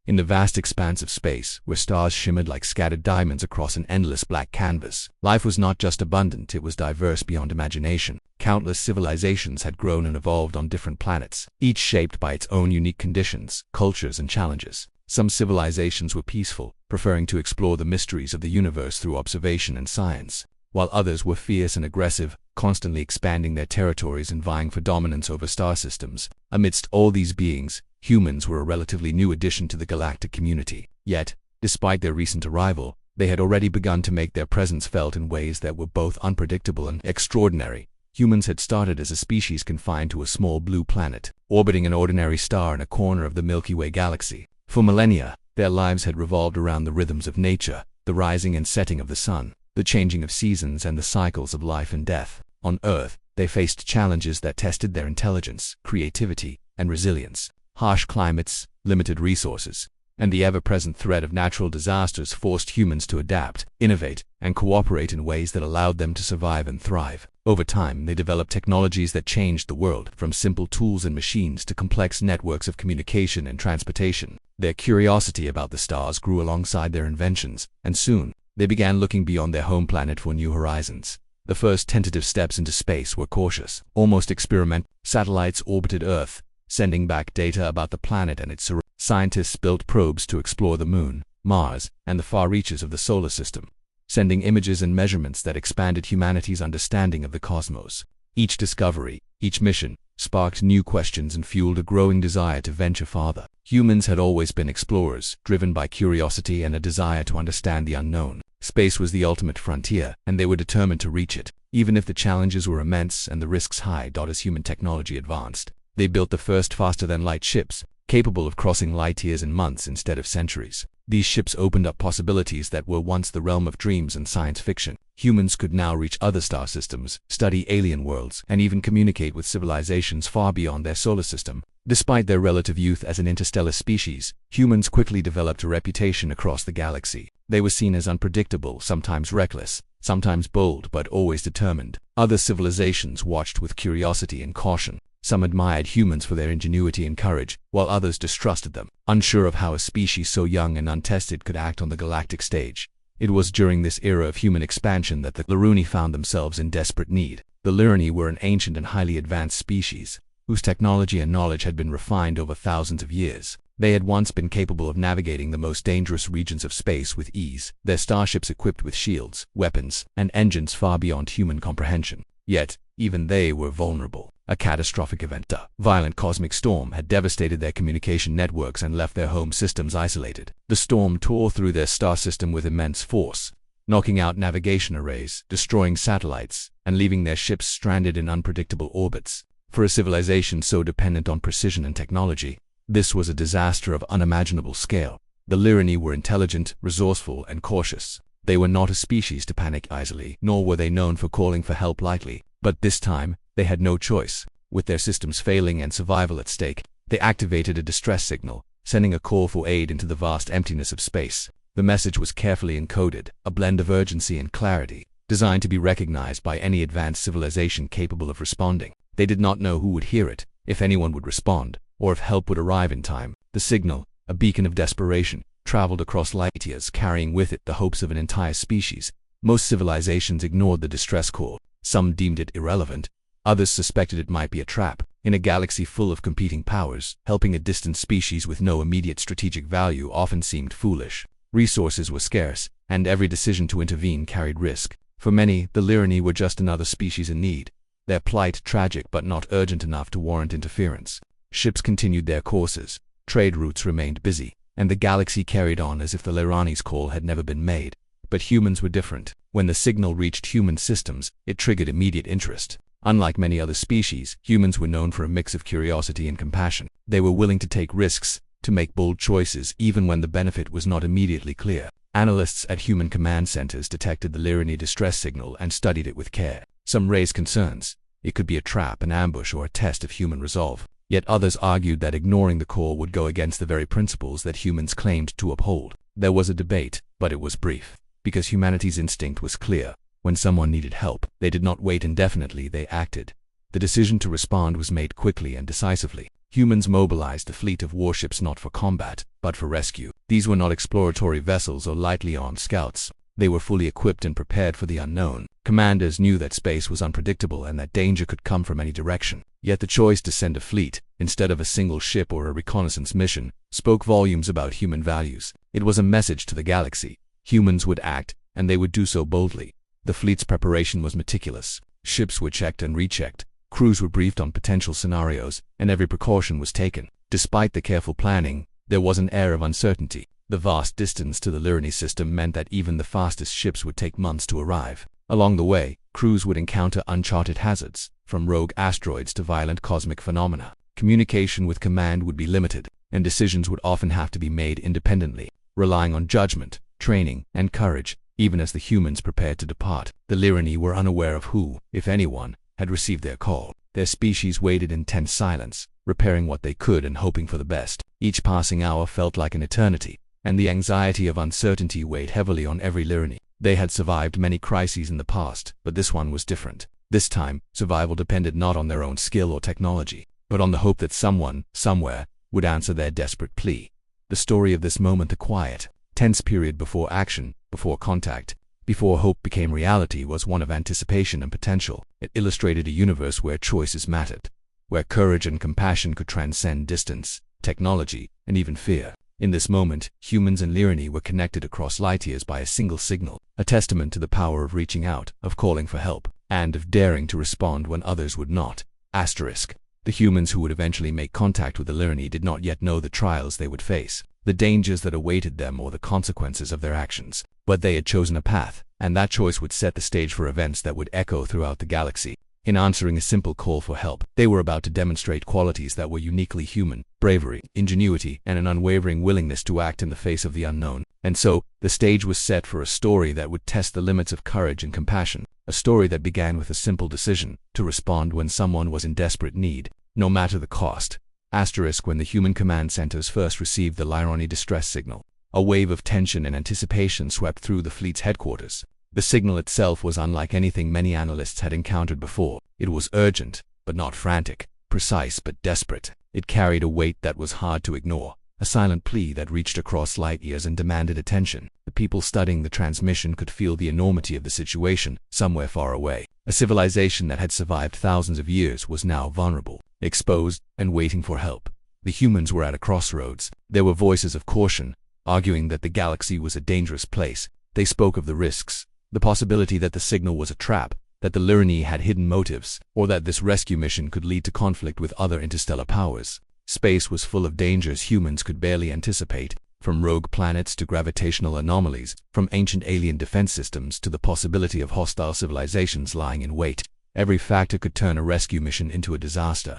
In the vast expanse of space, where stars shimmered like scattered diamonds across an endless black canvas, life was not just abundant, it was diverse beyond imagination. Countless civilizations had grown and evolved on different planets, each shaped by its own unique conditions, cultures, and challenges. Some civilizations were peaceful, preferring to explore the mysteries of the universe through observation and science, while others were fierce and aggressive, constantly expanding their territories and vying for dominance over star systems. Amidst all these beings, humans were a relatively new addition to the galactic community. Yet, despite their recent arrival, they had already begun to make their presence felt in ways that were both unpredictable and extraordinary. Humans had started as a species confined to a small blue planet, orbiting an ordinary star in a corner of the Milky Way galaxy. For millennia, their lives had revolved around the rhythms of nature, the rising and setting of the sun, the changing of seasons, and the cycles of life and death. On Earth, they faced challenges that tested their intelligence, creativity, and resilience. Harsh climates, limited resources, and the ever-present threat of natural disasters forced humans to adapt, innovate, and cooperate in ways that allowed them to survive and thrive. Over time, they developed technologies that changed the world, from simple tools and machines to complex networks of communication and transportation. Their curiosity about the stars grew alongside their inventions, and soon, they began looking beyond their home planet for new horizons. The first tentative steps into space were cautious, almost experimental. Satellites orbited Earth, sending back data about the planet and its surroundings. Scientists built probes to explore the Moon, Mars, and the far reaches of the solar system, sending images and measurements that expanded humanity's understanding of the cosmos. Each discovery, each mission, sparked new questions and fueled a growing desire to venture farther. Humans had always been explorers, driven by curiosity and a desire to understand the unknown. Space was the ultimate frontier, and they were determined to reach it, even if the challenges were immense and the risks high. As human technology advanced, they built the first faster-than-light ships, capable of crossing light years in months instead of centuries. These ships opened up possibilities that were once the realm of dreams and science fiction. Humans could now reach other star systems, study alien worlds, and even communicate with civilizations far beyond their solar system. Despite their relative youth as an interstellar species, humans quickly developed a reputation across the galaxy. They were seen as unpredictable, sometimes reckless, sometimes bold, but always determined. Other civilizations watched with curiosity and caution. Some admired humans for their ingenuity and courage, while others distrusted them, unsure of how a species so young and untested could act on the galactic stage. It was during this era of human expansion that the Liruni found themselves in desperate need. The Liruni were an ancient and highly advanced species, whose technology and knowledge had been refined over thousands of years. They had once been capable of navigating the most dangerous regions of space with ease, their starships equipped with shields, weapons, and engines far beyond human comprehension. Yet, even they were vulnerable. A catastrophic event, a violent cosmic storm, had devastated their communication networks and left their home systems isolated. The storm tore through their star system with immense force, knocking out navigation arrays, destroying satellites, and leaving their ships stranded in unpredictable orbits. For a civilization so dependent on precision and technology, this was a disaster of unimaginable scale. The Liruni were intelligent, resourceful, and cautious. They were not a species to panic easily, nor were they known for calling for help lightly. But this time, they had no choice. With their systems failing and survival at stake, they activated a distress signal, sending a call for aid into the vast emptiness of space. The message was carefully encoded, a blend of urgency and clarity, designed to be recognized by any advanced civilization capable of responding. They did not know who would hear it, if anyone would respond, or if help would arrive in time. The signal, a beacon of desperation, traveled across light years, carrying with it the hopes of an entire species. Most civilizations ignored the distress call. Some deemed it irrelevant. Others suspected it might be a trap. In a galaxy full of competing powers, helping a distant species with no immediate strategic value often seemed foolish. Resources were scarce, and every decision to intervene carried risk. For many, the Liruni were just another species in need, their plight tragic but not urgent enough to warrant interference. Ships continued their courses, trade routes remained busy, and the galaxy carried on as if the Lirani's call had never been made. But humans were different. When the signal reached human systems, it triggered immediate interest. Unlike many other species, humans were known for a mix of curiosity and compassion. They were willing to take risks, to make bold choices even when the benefit was not immediately clear. Analysts at human command centers detected the Liruni distress signal and studied it with care. Some raised concerns. It could be a trap, an ambush, or a test of human resolve. Yet others argued that ignoring the call would go against the very principles that humans claimed to uphold. There was a debate, but it was brief, because humanity's instinct was clear. When someone needed help, they did not wait indefinitely, they acted. The decision to respond was made quickly and decisively. Humans mobilized a fleet of warships not for combat, but for rescue. These were not exploratory vessels or lightly armed scouts. They were fully equipped and prepared for the unknown. Commanders knew that space was unpredictable and that danger could come from any direction. Yet the choice to send a fleet, instead of a single ship or a reconnaissance mission, spoke volumes about human values. It was a message to the galaxy. Humans would act, and they would do so boldly. The fleet's preparation was meticulous. Ships were checked and rechecked. Crews were briefed on potential scenarios, and every precaution was taken. Despite the careful planning, there was an air of uncertainty. The vast distance to the Lyrany system meant that even the fastest ships would take months to arrive. Along the way, crews would encounter uncharted hazards, from rogue asteroids to violent cosmic phenomena. Communication with command would be limited, and decisions would often have to be made independently, relying on judgment, training, and courage. Even as the humans prepared to depart, the Lyrany were unaware of who, if anyone, had received their call. Their species waited in tense silence, repairing what they could and hoping for the best. Each passing hour felt like an eternity, and the anxiety of uncertainty weighed heavily on every Lyrany. They had survived many crises in the past, but this one was different. This time, survival depended not on their own skill or technology, but on the hope that someone, somewhere, would answer their desperate plea. The story of this moment, the quiet, tense period before action, before contact, before hope became reality, was one of anticipation and potential. It illustrated a universe where choices mattered, where courage and compassion could transcend distance, technology, and even fear. In this moment, humans and Lyrany were connected across light years by a single signal, a testament to the power of reaching out, of calling for help, and of daring to respond when others would not. Asterisk. The humans who would eventually make contact with the Lyrany did not yet know the trials they would face, the dangers that awaited them, or the consequences of their actions. But they had chosen a path, and that choice would set the stage for events that would echo throughout the galaxy. In answering a simple call for help, they were about to demonstrate qualities that were uniquely human: bravery, ingenuity, and an unwavering willingness to act in the face of the unknown. And so, the stage was set for a story that would test the limits of courage and compassion. A story that began with a simple decision: to respond when someone was in desperate need, no matter the cost. Asterisk. When the human command centers first received the Lyrany distress signal, a wave of tension and anticipation swept through the fleet's headquarters. The signal itself was unlike anything many analysts had encountered before. It was urgent, but not frantic, precise but desperate. It carried a weight that was hard to ignore, a silent plea that reached across light years and demanded attention. The people studying the transmission could feel the enormity of the situation. Somewhere far away, a civilization that had survived thousands of years was now vulnerable, exposed, and waiting for help. The humans were at a crossroads. There were voices of caution, arguing that the galaxy was a dangerous place. They spoke of the risks, the possibility that the signal was a trap, that the Lyrany had hidden motives, or that this rescue mission could lead to conflict with other interstellar powers. Space was full of dangers humans could barely anticipate, from rogue planets to gravitational anomalies, from ancient alien defense systems to the possibility of hostile civilizations lying in wait. Every factor could turn a rescue mission into a disaster.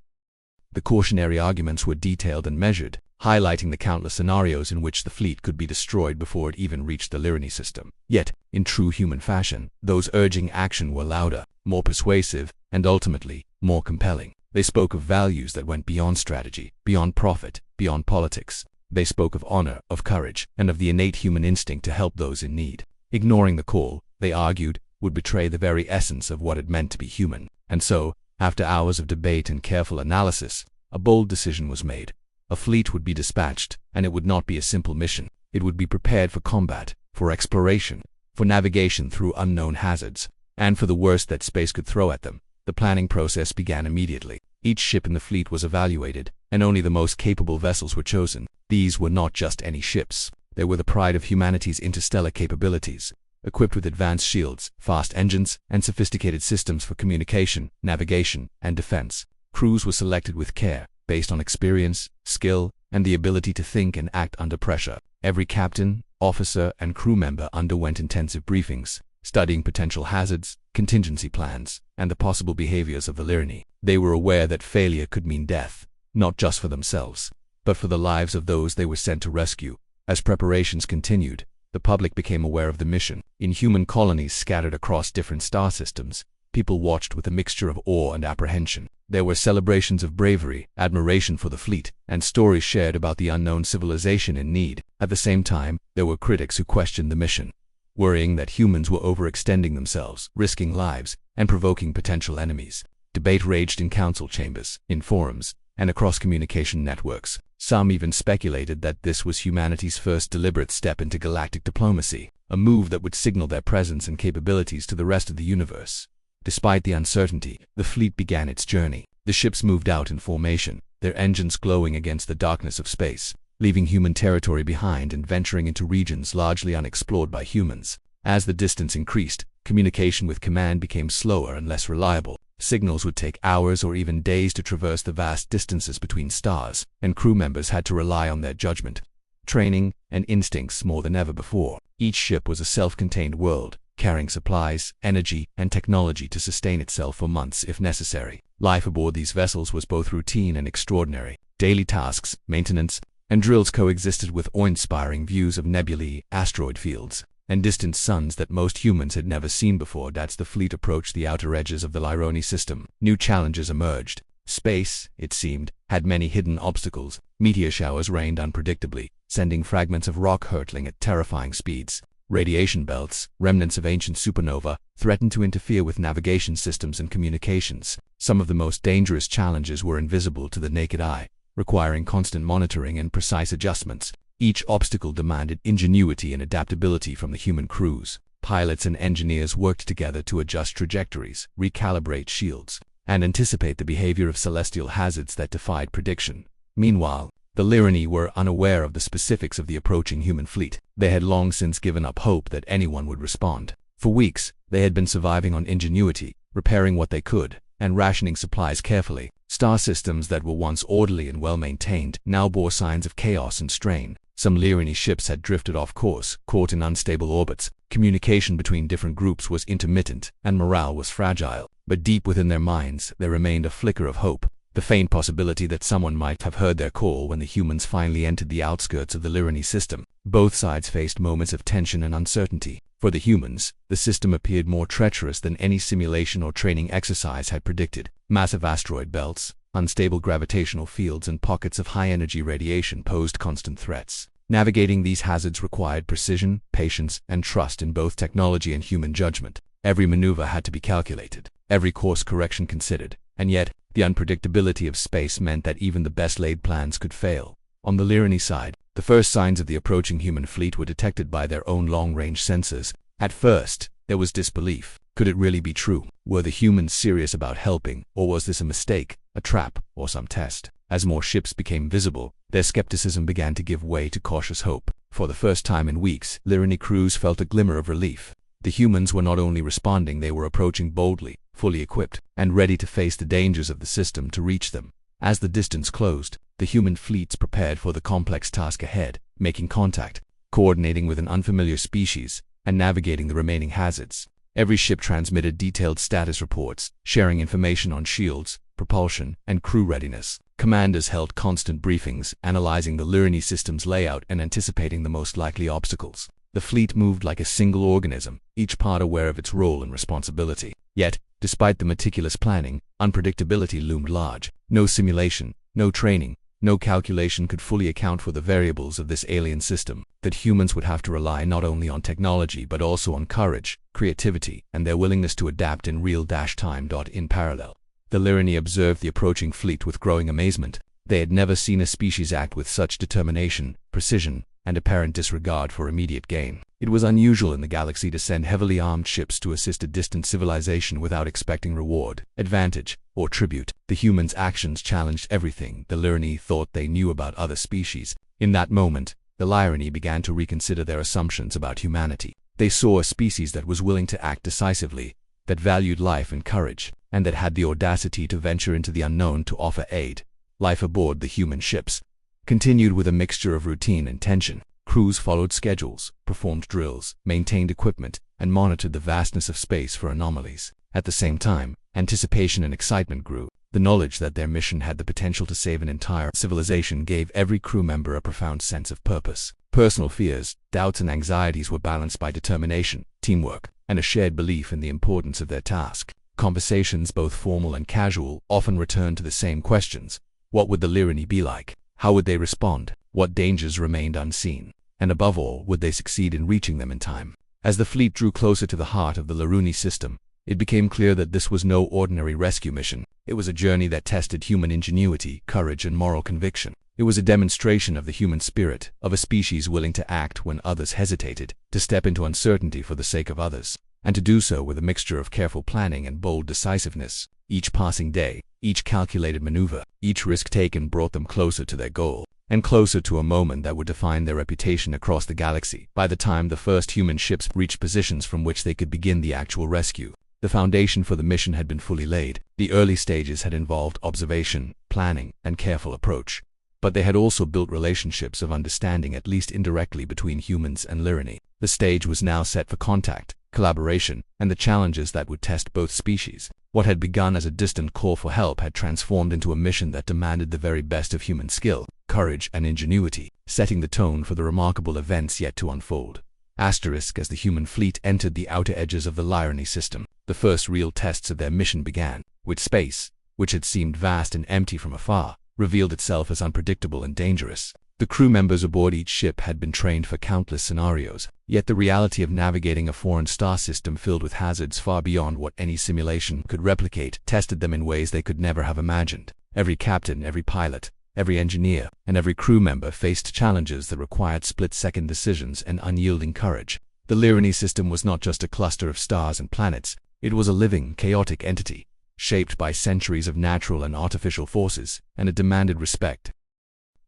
The cautionary arguments were detailed and measured, highlighting the countless scenarios in which the fleet could be destroyed before it even reached the Lyrany system. Yet, in true human fashion, those urging action were louder, more persuasive, and ultimately, more compelling. They spoke of values that went beyond strategy, beyond profit, beyond politics. They spoke of honor, of courage, and of the innate human instinct to help those in need. Ignoring the call, they argued, would betray the very essence of what it meant to be human. And so, after hours of debate and careful analysis, a bold decision was made. A fleet would be dispatched, and it would not be a simple mission. It would be prepared for combat, for exploration, for navigation through unknown hazards, and for the worst that space could throw at them. The planning process began immediately. Each ship in the fleet was evaluated, and only the most capable vessels were chosen. These were not just any ships. They were the pride of humanity's interstellar capabilities, equipped with advanced shields, fast engines, and sophisticated systems for communication, navigation, and defense. Crews were selected with care, based on experience, skill, and the ability to think and act under pressure. Every captain, officer, and crew member underwent intensive briefings, studying potential hazards, contingency plans, and the possible behaviors of the Lyrany. They were aware that failure could mean death, not just for themselves, but for the lives of those they were sent to rescue. As preparations continued, the public became aware of the mission. In human colonies scattered across different star systems, people watched with a mixture of awe and apprehension. There were celebrations of bravery, admiration for the fleet, and stories shared about the unknown civilization in need. At the same time, there were critics who questioned the mission, worrying that humans were overextending themselves, risking lives, and provoking potential enemies. Debate raged in council chambers, in forums, and across communication networks. Some even speculated that this was humanity's first deliberate step into galactic diplomacy, a move that would signal their presence and capabilities to the rest of the universe. Despite the uncertainty, the fleet began its journey. The ships moved out in formation, their engines glowing against the darkness of space, leaving human territory behind and venturing into regions largely unexplored by humans. As the distance increased, communication with command became slower and less reliable. Signals would take hours or even days to traverse the vast distances between stars, and crew members had to rely on their judgment, training, and instincts more than ever before. Each ship was a self-contained world, carrying supplies, energy, and technology to sustain itself for months if necessary. Life aboard these vessels was both routine and extraordinary. Daily tasks, maintenance, and drills coexisted with awe-inspiring views of nebulae, asteroid fields, and distant suns that most humans had never seen before. As the fleet approached the outer edges of the Lyroni system, new challenges emerged. Space, it seemed, had many hidden obstacles. Meteor showers rained unpredictably, sending fragments of rock hurtling at terrifying speeds. Radiation belts, remnants of ancient supernova, threatened to interfere with navigation systems and communications. Some of the most dangerous challenges were invisible to the naked eye, requiring constant monitoring and precise adjustments. Each obstacle demanded ingenuity and adaptability from the human crews. Pilots and engineers worked together to adjust trajectories, recalibrate shields, and anticipate the behavior of celestial hazards that defied prediction. Meanwhile, the Lyrani were unaware of the specifics of the approaching human fleet. They had long since given up hope that anyone would respond. For weeks, they had been surviving on ingenuity, repairing what they could, and rationing supplies carefully. Star systems that were once orderly and well-maintained now bore signs of chaos and strain. Some Lyrani ships had drifted off course, caught in unstable orbits. Communication between different groups was intermittent, and morale was fragile. But deep within their minds, there remained a flicker of hope, the faint possibility that someone might have heard their call when the humans finally entered the outskirts of the Lyrani system. Both sides faced moments of tension and uncertainty. For the humans, the system appeared more treacherous than any simulation or training exercise had predicted. Massive asteroid belts, unstable gravitational fields, and pockets of high-energy radiation posed constant threats. Navigating these hazards required precision, patience, and trust in both technology and human judgment. Every maneuver had to be calculated, every course correction considered, and yet, the unpredictability of space meant that even the best-laid plans could fail. On the Lyrani side, the first signs of the approaching human fleet were detected by their own long-range sensors. At first, there was disbelief. Could it really be true? Were the humans serious about helping, or was this a mistake, a trap, or some test? As more ships became visible, their skepticism began to give way to cautious hope. For the first time in weeks, Lyrani crews felt a glimmer of relief. The humans were not only responding, they were approaching boldly, fully equipped, and ready to face the dangers of the system to reach them. As the distance closed, the human fleets prepared for the complex task ahead, making contact, coordinating with an unfamiliar species, and navigating the remaining hazards. Every ship transmitted detailed status reports, sharing information on shields, propulsion, and crew readiness. Commanders held constant briefings, analyzing the Lyrani system's layout and anticipating the most likely obstacles. The fleet moved like a single organism, each part aware of its role and responsibility. Yet, despite the meticulous planning, unpredictability loomed large. No simulation, no training, no calculation could fully account for the variables of this alien system. That humans would have to rely not only on technology but also on courage, creativity, and their willingness to adapt in real time. In parallel, the Lyrani observed the approaching fleet with growing amazement. They had never seen a species act with such determination, precision, and apparent disregard for immediate gain. It was unusual in the galaxy to send heavily armed ships to assist a distant civilization without expecting reward, advantage, or tribute. The humans' actions challenged everything the Lyrani thought they knew about other species. In that moment, the Lyrani began to reconsider their assumptions about humanity. They saw a species that was willing to act decisively, that valued life and courage, and that had the audacity to venture into the unknown to offer aid. Life aboard the human ships continued with a mixture of routine and tension. Crews followed schedules, performed drills, maintained equipment, and monitored the vastness of space for anomalies. At the same time, anticipation and excitement grew. The knowledge that their mission had the potential to save an entire civilization gave every crew member a profound sense of purpose. Personal fears, doubts, and anxieties were balanced by determination, teamwork, and a shared belief in the importance of their task. Conversations, both formal and casual, often returned to the same questions. What would the Lyrani be like? How would they respond? What dangers remained unseen? And above all, would they succeed in reaching them in time? As the fleet drew closer to the heart of the Lyrani system, It became clear that this was no ordinary rescue mission. It was a journey that tested human ingenuity, courage, and moral conviction. It was a demonstration of the human spirit, of a species willing to act when others hesitated, to step into uncertainty for the sake of others, and to do so with a mixture of careful planning and bold decisiveness. Each passing day, each calculated maneuver, each risk taken brought them closer to their goal, and closer to a moment that would define their reputation across the galaxy. By the time the first human ships reached positions from which they could begin the actual rescue, the foundation for the mission had been fully laid. The early stages had involved observation, planning, and careful approach, but they had also built relationships of understanding, at least indirectly, between humans and Lyrini. The stage was now set for contact, collaboration, and the challenges that would test both species. What had begun as a distant call for help had transformed into a mission that demanded the very best of human skill, courage, and ingenuity, setting the tone for the remarkable events yet to unfold. As the human fleet entered the outer edges of the Lyrini system, the first real tests of their mission began, with space, which had seemed vast and empty from afar, revealed itself as unpredictable and dangerous. The crew members aboard each ship had been trained for countless scenarios, yet the reality of navigating a foreign star system filled with hazards far beyond what any simulation could replicate tested them in ways they could never have imagined. Every captain, every pilot, every engineer, and every crew member faced challenges that required split-second decisions and unyielding courage. The Lyrini system was not just a cluster of stars and planets, it was a living, chaotic entity, shaped by centuries of natural and artificial forces, and it demanded respect.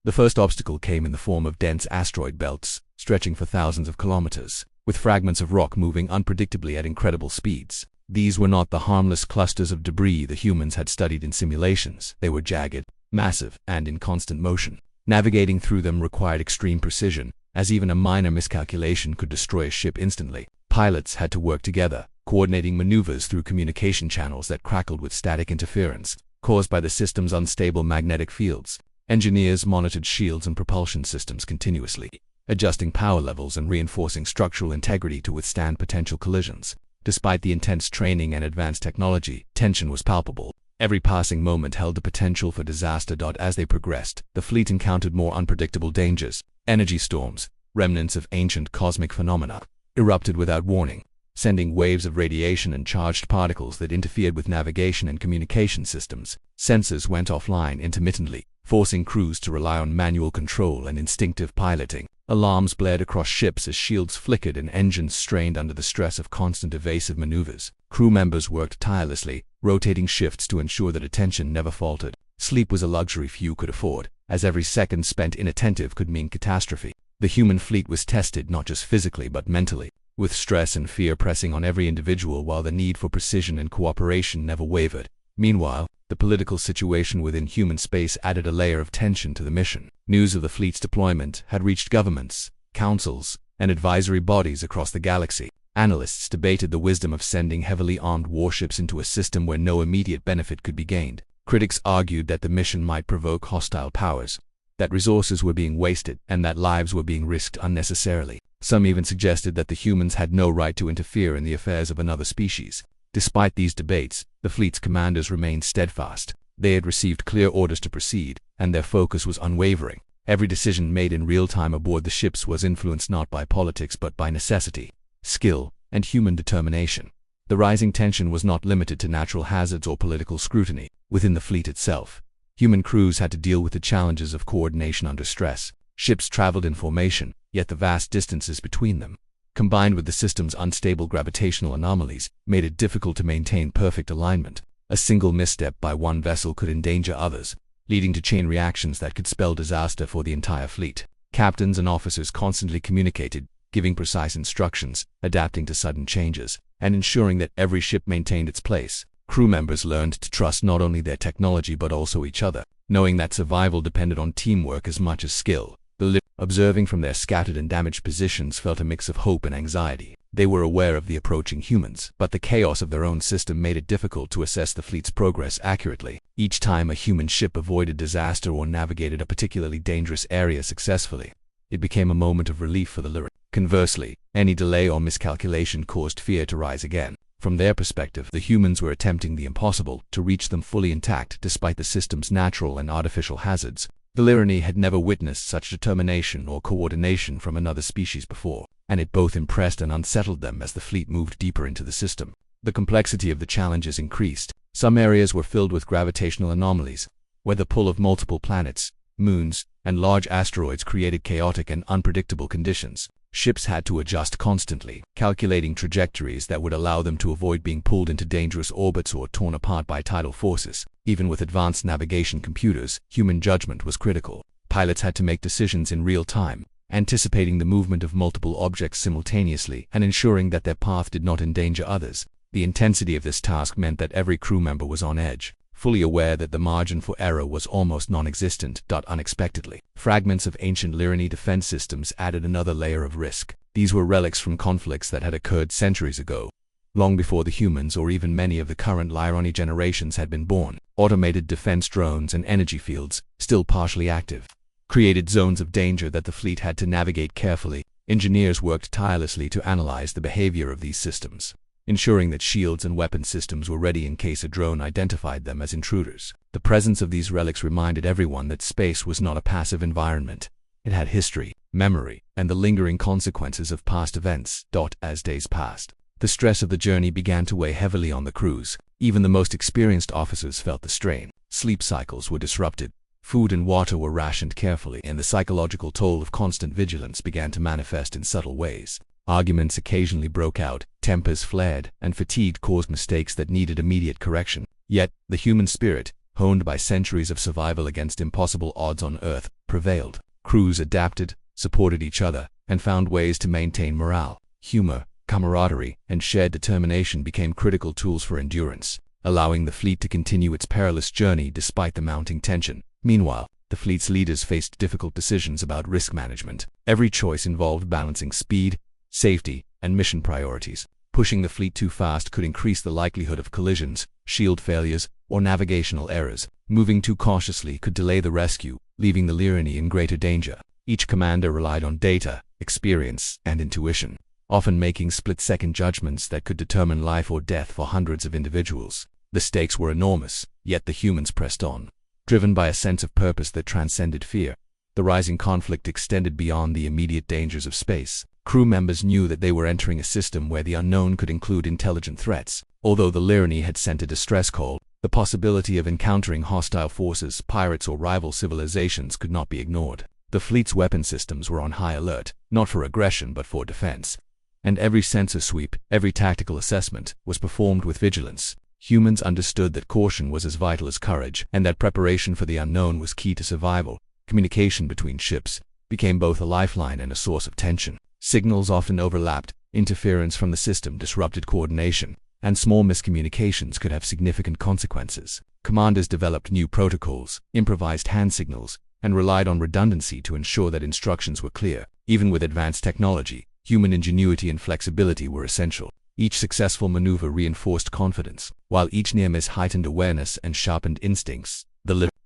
The first obstacle came in the form of dense asteroid belts, stretching for thousands of kilometers, with fragments of rock moving unpredictably at incredible speeds. These were not the harmless clusters of debris the humans had studied in simulations. They were jagged, massive, and in constant motion. Navigating through them required extreme precision, as even a minor miscalculation could destroy a ship instantly. Pilots had to work together, coordinating maneuvers through communication channels that crackled with static interference, caused by the system's unstable magnetic fields. Engineers monitored shields and propulsion systems continuously, adjusting power levels and reinforcing structural integrity to withstand potential collisions. Despite the intense training and advanced technology, tension was palpable. Every passing moment held the potential for disaster. As they progressed, the fleet encountered more unpredictable dangers. Energy storms, remnants of ancient cosmic phenomena, erupted without warning, sending waves of radiation and charged particles that interfered with navigation and communication systems. Sensors went offline intermittently, forcing crews to rely on manual control and instinctive piloting. Alarms blared across ships as shields flickered and engines strained under the stress of constant evasive maneuvers. Crew members worked tirelessly, rotating shifts to ensure that attention never faltered. Sleep was a luxury few could afford, as every second spent inattentive could mean catastrophe. The human fleet was tested not just physically but mentally, with stress and fear pressing on every individual while the need for precision and cooperation never wavered. Meanwhile, the political situation within human space added a layer of tension to the mission. News of the fleet's deployment had reached governments, councils, and advisory bodies across the galaxy. Analysts debated the wisdom of sending heavily armed warships into a system where no immediate benefit could be gained. Critics argued that the mission might provoke hostile powers, that resources were being wasted, and that lives were being risked unnecessarily. Some even suggested that the humans had no right to interfere in the affairs of another species. Despite these debates, the fleet's commanders remained steadfast. They had received clear orders to proceed, and their focus was unwavering. Every decision made in real time aboard the ships was influenced not by politics but by necessity, skill, and human determination. The rising tension was not limited to natural hazards or political scrutiny. Within the fleet itself, human crews had to deal with the challenges of coordination under stress. Ships traveled in formation, yet the vast distances between them, combined with the system's unstable gravitational anomalies, made it difficult to maintain perfect alignment. A single misstep by one vessel could endanger others, leading to chain reactions that could spell disaster for the entire fleet. Captains and officers constantly communicated, giving precise instructions, adapting to sudden changes, and ensuring that every ship maintained its place. Crew members learned to trust not only their technology but also each other, knowing that survival depended on teamwork as much as skill. The observing from their scattered and damaged positions felt a mix of hope and anxiety. They were aware of the approaching humans, but the chaos of their own system made it difficult to assess the fleet's progress accurately. Each time a human ship avoided disaster or navigated a particularly dangerous area successfully, it became a moment of relief for the Lyrini. Conversely, any delay or miscalculation caused fear to rise again. From their perspective, the humans were attempting the impossible, to reach them fully intact despite the system's natural and artificial hazards. The Lyrini had never witnessed such determination or coordination from another species before, and it both impressed and unsettled them as the fleet moved deeper into the system. the complexity of the challenges increased. Some areas were filled with gravitational anomalies, where the pull of multiple planets, moons, and large asteroids created chaotic and unpredictable conditions. Ships had to adjust constantly, calculating trajectories that would allow them to avoid being pulled into dangerous orbits or torn apart by tidal forces. Even with advanced navigation computers, human judgment was critical. Pilots had to make decisions in real time, anticipating the movement of multiple objects simultaneously and ensuring that their path did not endanger others. The intensity of this task meant that every crew member was on edge, fully aware that the margin for error was almost non-existent. Unexpectedly, fragments of ancient Lyrani defense systems added another layer of risk. These were relics from conflicts that had occurred centuries ago, long before the humans or even many of the current Lyrani generations had been born. Automated defense drones and energy fields, still partially active, created zones of danger that the fleet had to navigate carefully. Engineers worked tirelessly to analyze the behavior of these systems, ensuring that shields and weapon systems were ready in case a drone identified them as intruders. The presence of these relics reminded everyone that space was not a passive environment. It had history, memory, and the lingering consequences of past events. As days passed, the stress of the journey began to weigh heavily on the crews. Even the most experienced officers felt the strain. Sleep cycles were disrupted, food and water were rationed carefully, and the psychological toll of constant vigilance began to manifest in subtle ways. Arguments occasionally broke out, tempers flared, and fatigue caused mistakes that needed immediate correction. Yet, the human spirit, honed by centuries of survival against impossible odds on Earth, prevailed. Crews adapted, supported each other, and found ways to maintain morale. Humor, camaraderie, and shared determination became critical tools for endurance, allowing the fleet to continue its perilous journey despite the mounting tension. Meanwhile, the fleet's leaders faced difficult decisions about risk management. Every choice involved balancing speed, safety, and mission priorities. Pushing the fleet too fast could increase the likelihood of collisions, shield failures, or navigational errors. Moving too cautiously could delay the rescue, leaving the Lyrani in greater danger. Each commander relied on data, experience, and intuition, often making split-second judgments that could determine life or death for hundreds of individuals. The stakes were enormous, yet the humans pressed on, driven by a sense of purpose that transcended fear. The rising conflict extended beyond the immediate dangers of space. Crew members knew that they were entering a system where the unknown could include intelligent threats. Although the Lyrani had sent a distress call, the possibility of encountering hostile forces, pirates, or rival civilizations could not be ignored. The fleet's weapon systems were on high alert, not for aggression but for defense. And every sensor sweep, every tactical assessment, was performed with vigilance. Humans understood that caution was as vital as courage, and that preparation for the unknown was key to survival. Communication between ships became both a lifeline and a source of tension. Signals often overlapped, interference from the system disrupted coordination, and small miscommunications could have significant consequences. Commanders developed new protocols, improvised hand signals, and relied on redundancy to ensure that instructions were clear. Even with advanced technology, human ingenuity and flexibility were essential. Each successful maneuver reinforced confidence, while each near miss heightened awareness and sharpened instincts.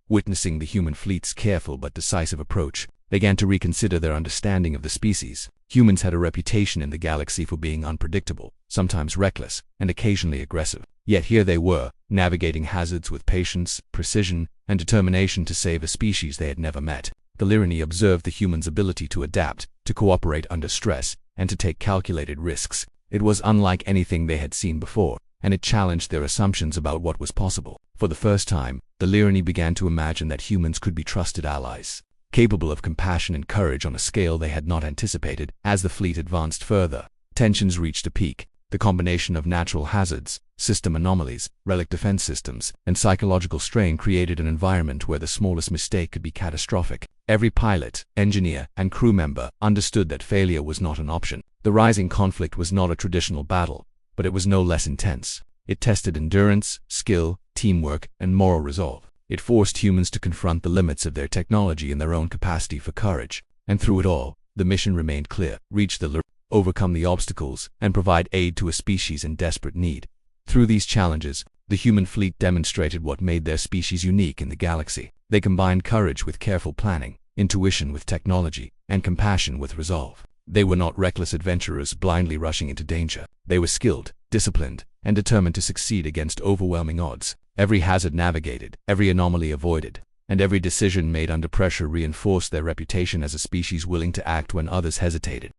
Witnessing the human fleet's careful but decisive approach, began to reconsider their understanding of the species. Humans had a reputation in the galaxy for being unpredictable, sometimes reckless, and occasionally aggressive. Yet here they were, navigating hazards with patience, precision, and determination to save a species they had never met. The Lyrani observed the humans' ability to adapt, to cooperate under stress, and to take calculated risks. It was unlike anything they had seen before, and it challenged their assumptions about what was possible. For the first time, the Lyrani began to imagine that humans could be trusted allies, capable of compassion and courage on a scale they had not anticipated. As the fleet advanced further, tensions reached a peak. The combination of natural hazards, system anomalies, relic defense systems, and psychological strain created an environment where the smallest mistake could be catastrophic. Every pilot, engineer, and crew member understood that failure was not an option. The rising conflict was not a traditional battle, but it was no less intense. It tested endurance, skill, teamwork, and moral resolve. It forced humans to confront the limits of their technology and their own capacity for courage. And through it all, the mission remained clear: reach the Lyrani, overcome the obstacles, and provide aid to a species in desperate need. Through these challenges, the human fleet demonstrated what made their species unique in the galaxy. They combined courage with careful planning, intuition with technology, and compassion with resolve. They were not reckless adventurers blindly rushing into danger. They were skilled, disciplined, and determined to succeed against overwhelming odds. Every hazard navigated, every anomaly avoided, and every decision made under pressure reinforced their reputation as a species willing to act when others hesitated.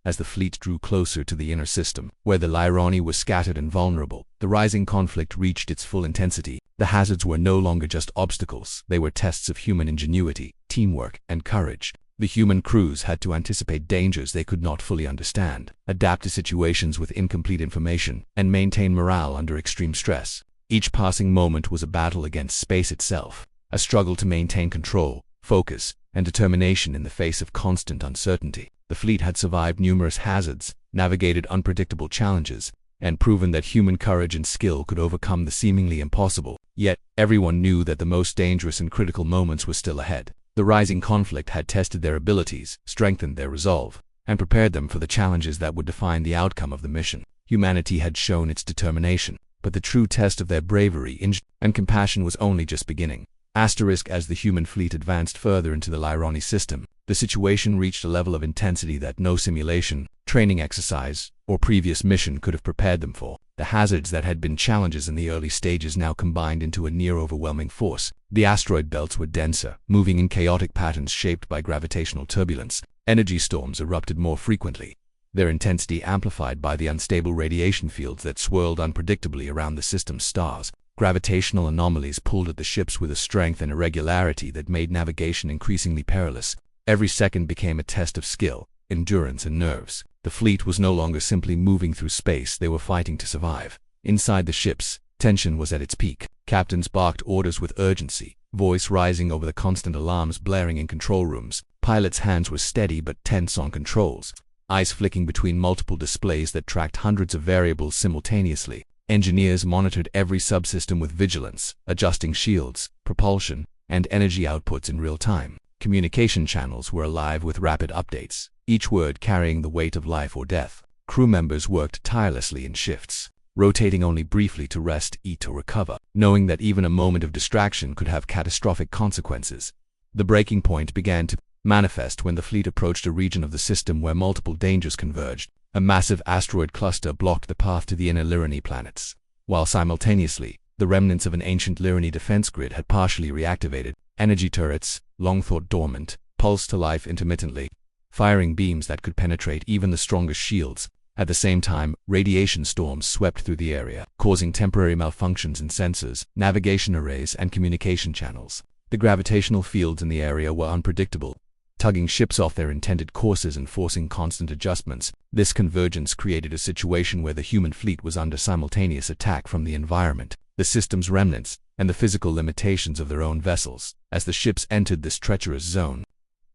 as the fleet drew closer to the inner system, where the Lyrani were scattered and vulnerable. The rising conflict reached its full intensity. The hazards were no longer just obstacles, they were tests of human ingenuity, teamwork, and courage. The human crews had to anticipate dangers they could not fully understand, adapt to situations with incomplete information, and maintain morale under extreme stress. Each passing moment was a battle against space itself, a struggle to maintain control, focus, and determination in the face of constant uncertainty. The fleet had survived numerous hazards, navigated unpredictable challenges, and proven that human courage and skill could overcome the seemingly impossible. Yet, everyone knew that the most dangerous and critical moments were still ahead. The rising conflict had tested their abilities, strengthened their resolve, and prepared them for the challenges that would define the outcome of the mission. Humanity had shown its determination, but the true test of their bravery and compassion was only just beginning. As the human fleet advanced further into the Lyrani system, the situation reached a level of intensity that no simulation, training exercise, or previous mission could have prepared them for. The hazards that had been challenges in the early stages now combined into a near-overwhelming force. The asteroid belts were denser, moving in chaotic patterns shaped by gravitational turbulence. Energy storms erupted more frequently, their intensity amplified by the unstable radiation fields that swirled unpredictably around the system's stars. Gravitational anomalies pulled at the ships with a strength and irregularity that made navigation increasingly perilous. Every second became a test of skill, endurance, and nerves. The fleet was no longer simply moving through space, they were fighting to survive. Inside the ships, tension was at its peak. Captains barked orders with urgency, voice rising over the constant alarms blaring in control rooms. Pilots' hands were steady but tense on controls, eyes flicking between multiple displays that tracked hundreds of variables simultaneously. Engineers monitored every subsystem with vigilance, adjusting shields, propulsion, and energy outputs in real time. Communication channels were alive with rapid updates, each word carrying the weight of life or death. Crew members worked tirelessly in shifts, rotating only briefly to rest, eat, or recover, knowing that even a moment of distraction could have catastrophic consequences. The breaking point began to manifest when the fleet approached a region of the system where multiple dangers converged. A massive asteroid cluster blocked the path to the inner Lyrani planets, while simultaneously, the remnants of an ancient Lyrani defense grid had partially reactivated. Energy turrets, long thought dormant, pulsed to life intermittently, firing beams that could penetrate even the strongest shields. At the same time, radiation storms swept through the area, causing temporary malfunctions in sensors, navigation arrays, and communication channels. The gravitational fields in the area were unpredictable, tugging ships off their intended courses and forcing constant adjustments. This convergence created a situation where the human fleet was under simultaneous attack from the environment, the system's remnants, and the physical limitations of their own vessels. As the ships entered this treacherous zone,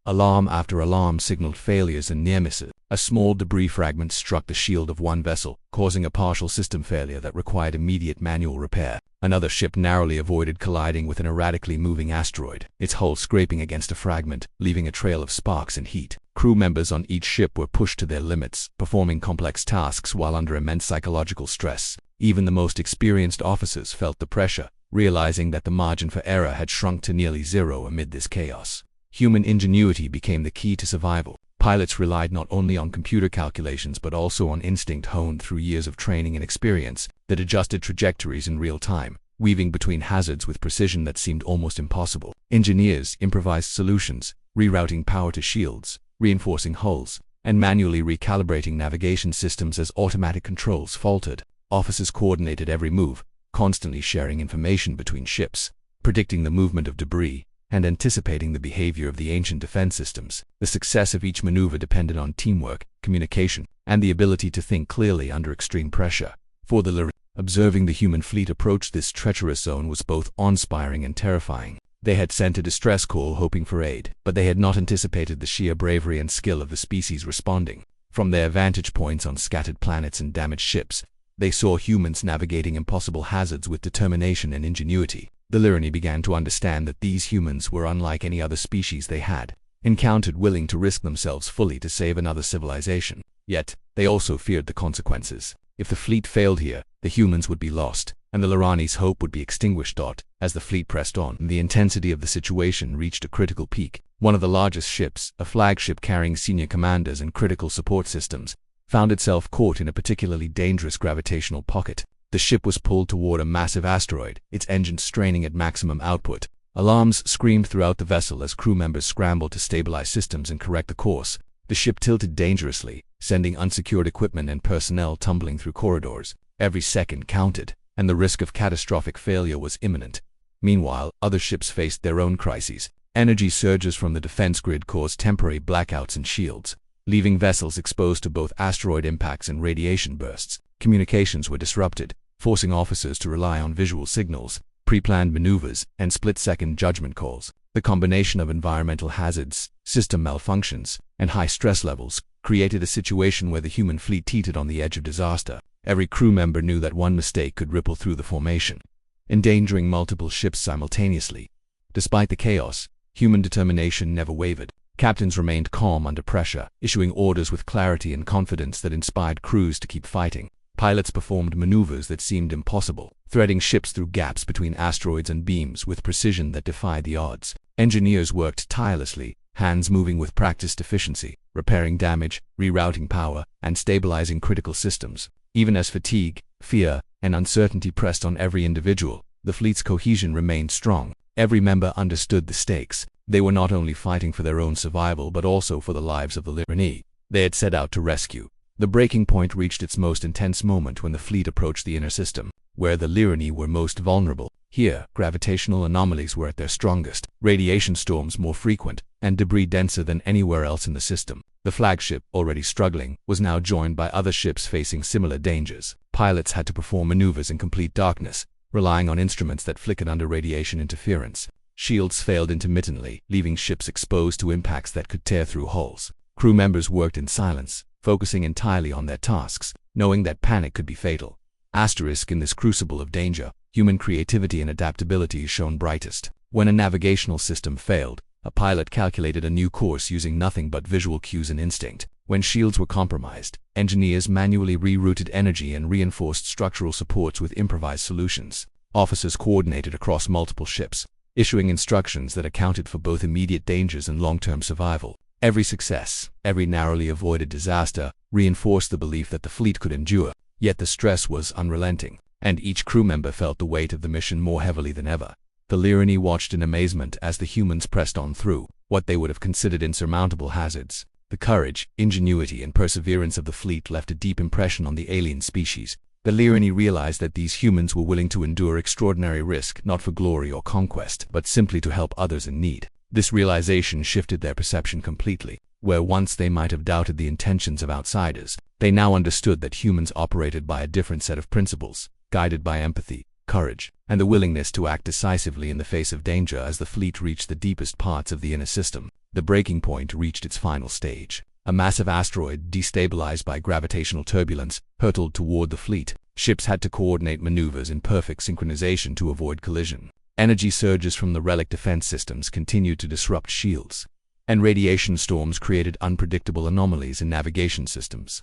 alarm after alarm signaled failures and near misses. A small debris fragment struck the shield of one vessel, causing a partial system failure that required immediate manual repair. Another ship narrowly avoided colliding with an erratically moving asteroid, its hull scraping against a fragment, leaving a trail of sparks and heat. Crew members on each ship were pushed to their limits, performing complex tasks while under immense psychological stress. Even the most experienced officers felt the pressure, realizing that the margin for error had shrunk to nearly zero amid this chaos. Human ingenuity became the key to survival. Pilots relied not only on computer calculations but also on instinct honed through years of training and experience that adjusted trajectories in real time, weaving between hazards with precision that seemed almost impossible. Engineers improvised solutions, rerouting power to shields, reinforcing hulls, and manually recalibrating navigation systems as automatic controls faltered. Officers coordinated every move, constantly sharing information between ships, predicting the movement of debris, and anticipating the behavior of the ancient defense systems. The success of each maneuver depended on teamwork, communication, and the ability to think clearly under extreme pressure. For the Lyrani, observing the human fleet approach this treacherous zone was both awe-inspiring and terrifying. They had sent a distress call hoping for aid, but they had not anticipated the sheer bravery and skill of the species responding. From their vantage points on scattered planets and damaged ships, they saw humans navigating impossible hazards with determination and ingenuity. The Lyrani began to understand that these humans were unlike any other species they had encountered, willing to risk themselves fully to save another civilization. Yet, they also feared the consequences. If the fleet failed here, the humans would be lost, and the Lyrani's hope would be extinguished. As the fleet pressed on, the intensity of the situation reached a critical peak. One of the largest ships, a flagship carrying senior commanders and critical support systems, found itself caught in a particularly dangerous gravitational pocket. The ship was pulled toward a massive asteroid, its engines straining at maximum output. Alarms screamed throughout the vessel as crew members scrambled to stabilize systems and correct the course. The ship tilted dangerously, sending unsecured equipment and personnel tumbling through corridors. Every second counted, and the risk of catastrophic failure was imminent. Meanwhile, other ships faced their own crises. Energy surges from the defense grid caused temporary blackouts in shields, leaving vessels exposed to both asteroid impacts and radiation bursts. Communications were disrupted, forcing officers to rely on visual signals, pre-planned maneuvers, and split-second judgment calls. The combination of environmental hazards, system malfunctions, and high stress levels created a situation where the human fleet teetered on the edge of disaster. Every crew member knew that one mistake could ripple through the formation, endangering multiple ships simultaneously. Despite the chaos, human determination never wavered. Captains remained calm under pressure, issuing orders with clarity and confidence that inspired crews to keep fighting. Pilots performed maneuvers that seemed impossible, threading ships through gaps between asteroids and beams with precision that defied the odds. Engineers worked tirelessly, hands moving with practiced efficiency, repairing damage, rerouting power, and stabilizing critical systems. Even as fatigue, fear, and uncertainty pressed on every individual, the fleet's cohesion remained strong. Every member understood the stakes. They were not only fighting for their own survival but also for the lives of the Lyrini they had set out to rescue. The breaking point reached its most intense moment when the fleet approached the inner system, where the Lyrini were most vulnerable. Here, gravitational anomalies were at their strongest, radiation storms more frequent, and debris denser than anywhere else in the system. The flagship, already struggling, was now joined by other ships facing similar dangers. Pilots had to perform maneuvers in complete darkness, relying on instruments that flickered under radiation interference. Shields failed intermittently, leaving ships exposed to impacts that could tear through hulls. Crew members worked in silence, focusing entirely on their tasks, knowing that panic could be fatal. Asterisk, in this crucible of danger, human creativity and adaptability shone brightest. When a navigational system failed, a pilot calculated a new course using nothing but visual cues and instinct. When shields were compromised, engineers manually rerouted energy and reinforced structural supports with improvised solutions. Officers coordinated across multiple ships, issuing instructions that accounted for both immediate dangers and long-term survival. Every success, every narrowly avoided disaster, reinforced the belief that the fleet could endure. Yet the stress was unrelenting, and each crew member felt the weight of the mission more heavily than ever. The Lyrini watched in amazement as the humans pressed on through what they would have considered insurmountable hazards. The courage, ingenuity, and perseverance of the fleet left a deep impression on the alien species. The Lyrini realized that these humans were willing to endure extraordinary risk not for glory or conquest, but simply to help others in need. This realization shifted their perception completely. Where once they might have doubted the intentions of outsiders, they now understood that humans operated by a different set of principles, guided by empathy, courage, and the willingness to act decisively in the face of danger. As the fleet reached the deepest parts of the inner system, the breaking point reached its final stage. A massive asteroid, destabilized by gravitational turbulence, hurtled toward the fleet. Ships had to coordinate maneuvers in perfect synchronization to avoid collision. Energy surges from the relic defense systems continued to disrupt shields, and radiation storms created unpredictable anomalies in navigation systems.